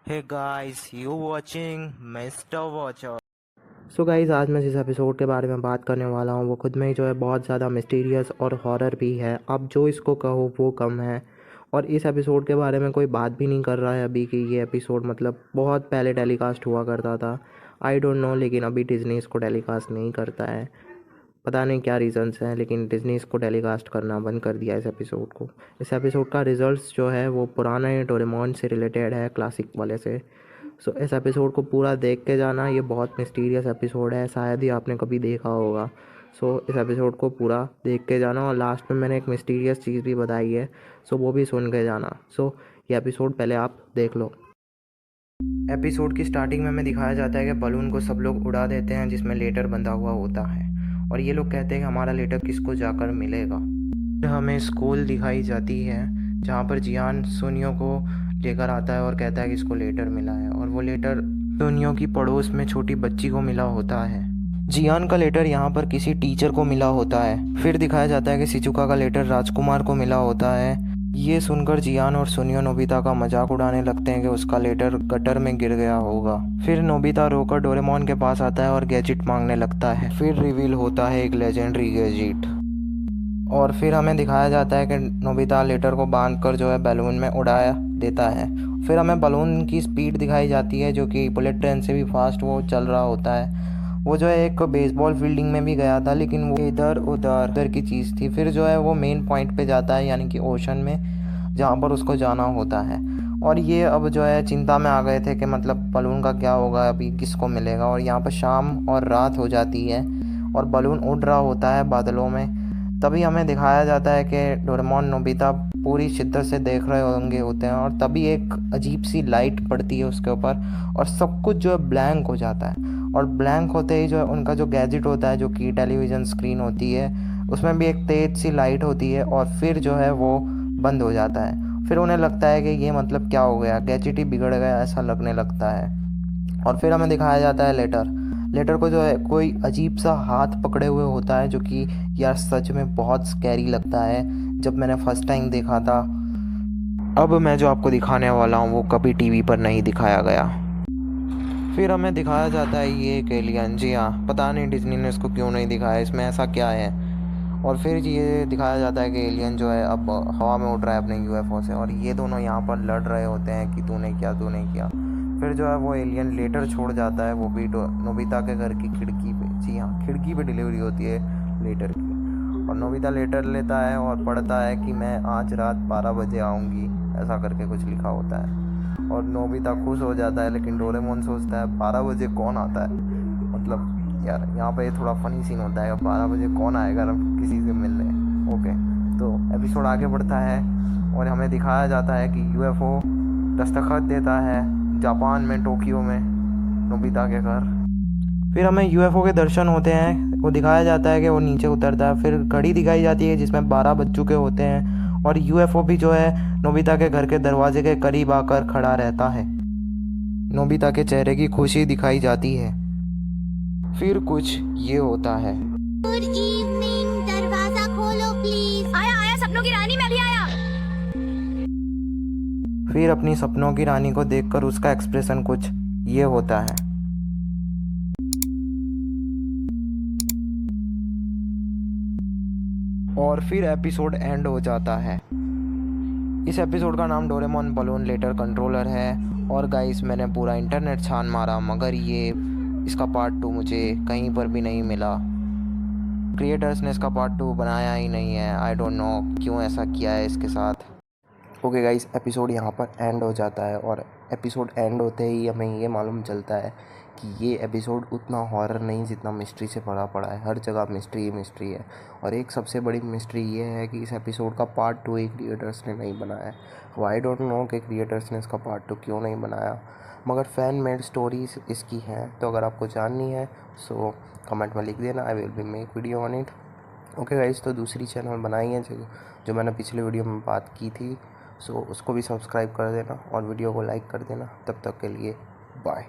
Hey guys, you watching Mr. Watcher? So guys आज मैं जिस एपिसोड के बारे में बात करने वाला हूँ वो खुद में ही जो है बहुत ज़्यादा मिस्टीरियस और हॉरर भी है। अब जो इसको कहो वो कम है। और इस एपिसोड के बारे में कोई बात भी नहीं कर रहा है अभी कि ये एपिसोड मतलब बहुत पहले टेलीकास्ट हुआ करता था। आई डोंट नो, लेकिन अभी डिज़नी इसको टेलीकास्ट नहीं करता है। पता नहीं क्या रीज़न्स हैं, लेकिन डिज़नी इसको टेलीकास्ट करना बंद कर दिया इस एपिसोड को। इस एपिसोड का रिजल्ट्स जो है वो पुराने डोरेमोन से रिलेटेड है, क्लासिक वाले से। सो इस एपिसोड को पूरा देख के जाना, ये बहुत मिस्टीरियस एपिसोड है, शायद ही आपने कभी देखा होगा। सो इस एपिसोड को पूरा देख के जाना, और लास्ट में मैंने एक मिस्टीरियस चीज़ भी बताई है, सो वो भी सुन के जाना। सो ये एपिसोड पहले आप देख लो। एपिसोड की स्टार्टिंग में हमें दिखाया जाता है कि बलून को सब लोग उड़ा देते हैं जिसमें लेटर बंधा हुआ होता है, और ये लोग कहते हैं कि हमारा लेटर किसको जाकर मिलेगा। फिर हमें स्कूल दिखाई जाती है जहाँ पर जियान सुनियो को लेकर आता है और कहता है कि इसको लेटर मिला है, और वो लेटर सुनियो की पड़ोस में छोटी बच्ची को मिला होता है। जियान का लेटर यहाँ पर किसी टीचर को मिला होता है। फिर दिखाया जाता है कि शिजुका का लेटर राजकुमार को मिला होता है। ये सुनकर जियान और सुनियो नोबिता का मजाक उड़ाने लगते हैं कि उसका लेटर गटर में गिर गया होगा। फिर नोबिता रोकर डोरेमोन के पास आता है और गैजेट मांगने लगता है। फिर रिवील होता है एक लेजेंडरी गैजेट, और फिर हमें दिखाया जाता है कि नोबिता लेटर को बांधकर जो है बैलून में उड़ाया देता है। फिर हमें बलून की स्पीड दिखाई जाती है जो कि बुलेट ट्रेन से भी फास्ट वो चल रहा होता है। वो जो है एक बेसबॉल फील्डिंग में भी गया था, लेकिन वो इधर उधर उधर की चीज़ थी। फिर जो है वो मेन पॉइंट पे जाता है, यानी कि ओशन में, जहाँ पर उसको जाना होता है। और ये अब जो है चिंता में आ गए थे कि मतलब बलून का क्या होगा, अभी किसको मिलेगा। और यहाँ पर शाम और रात हो जाती है और बलून उड़ रहा होता है बादलों में। तभी हमें दिखाया जाता है कि डोरेमोन नोबिता पूरी शिद्दत से देख रहे होते हैं, और तभी एक अजीब सी लाइट पड़ती है उसके ऊपर, और सब कुछ जो है ब्लैंक हो जाता है। और ब्लैंक होते ही जो है उनका जो गैजेट होता है, जो कि टेलीविज़न स्क्रीन होती है, उसमें भी एक तेज सी लाइट होती है, और फिर जो है वो बंद हो जाता है। फिर उन्हें लगता है कि ये मतलब क्या हो गया, गैजेट ही बिगड़ गया, ऐसा लगने लगता है। और फिर हमें दिखाया जाता है लेटर। लेटर को जो है कोई अजीब सा हाथ पकड़े हुए होता है, जो कि यार सच में बहुत स्कैरी लगता है जब मैंने फर्स्ट टाइम देखा था। अब मैं जो आपको दिखाने वाला हूँ वो कभी टीवी पर नहीं दिखाया गया। फिर हमें दिखाया जाता है ये एक एलियन। जी हाँ, पता नहीं डिज्नी ने इसको क्यों नहीं दिखाया, इसमें ऐसा क्या है। और फिर ये दिखाया जाता है कि एलियन जो है अब हवा में उड़ रहा है अपने यूएफओ से, और ये दोनों यहाँ पर लड़ रहे होते हैं कि तूने किया तूने किया। फिर जो है वो एलियन लेटर छोड़ जाता है, वो भी नोबिता के घर की खिड़की पे। जी हाँ, खिड़की पे डिलीवरी होती है लेटर की। और नोबिता लेटर लेता है और पढ़ता है कि मैं आज रात 12 बजे आऊँगी, ऐसा करके कुछ लिखा होता है। और नोबिता खुश हो जाता है, लेकिन डोरेमोन सोचता है 12 बजे कौन आता है। मतलब यार यहाँ पे थोड़ा फनी सीन होता है, 12 बजे कौन आएगा किसी से मिलने। ओके, तो एपिसोड आगे बढ़ता है और हमें दिखाया जाता है कि यूएफओ दस्तखत देता है जापान में, टोक्यो में, नोबिता के घर। फिर हमें यूएफओ के दर्शन होते हैं, वो दिखाया जाता है कि वो नीचे उतरता है। फिर घड़ी दिखाई जाती है जिसमें 12 बज चुके होते हैं, और यूएफओ भी जो है नोबिता के घर के दरवाजे के करीब आकर खड़ा रहता है। नोबिता के चेहरे की खुशी दिखाई जाती है। फिर कुछ ये होता है। गुड इवनिंग, दरवाजा खोलो प्लीज। आया आया, सपनों की रानी, मैं भी आया। फिर अपनी सपनों की रानी को देखकर उसका एक्सप्रेशन कुछ ये होता है। और फिर एपिसोड एंड हो जाता है। इस एपिसोड का नाम डोरेमोन बलून लेटर कंट्रोलर है। और गाइस, मैंने पूरा इंटरनेट छान मारा, मगर ये इसका पार्ट 2 मुझे कहीं पर भी नहीं मिला। क्रिएटर्स ने इसका पार्ट 2 बनाया ही नहीं है। आई डोंट नो क्यों ऐसा किया है इसके साथ। ओके गाइस, एपिसोड यहाँ पर एंड हो जाता है, और एपिसोड एंड होते ही हमें ये मालूम चलता है कि ये एपिसोड उतना हॉरर नहीं जितना मिस्ट्री से भरा पड़ा है। हर जगह मिस्ट्री ही मिस्ट्री है। और एक सबसे बड़ी मिस्ट्री ये है कि इस एपिसोड का पार्ट 2 ही क्रिएटर्स ने नहीं बनाया है। वो आई डोंट नो कि क्रिएटर्स ने इसका पार्ट 2 क्यों नहीं बनाया, मगर फ़ैन मेड स्टोरीज इसकी हैं। तो अगर आपको जाननी है सो कमेंट में लिख देना, I will be make video on it. Okay guys, तो दूसरी चैनल बनाई है जो मैंने पिछले वीडियो में बात की थी, सो उसको भी सब्सक्राइब कर देना और वीडियो को लाइक कर देना। तब तक के लिए बाय।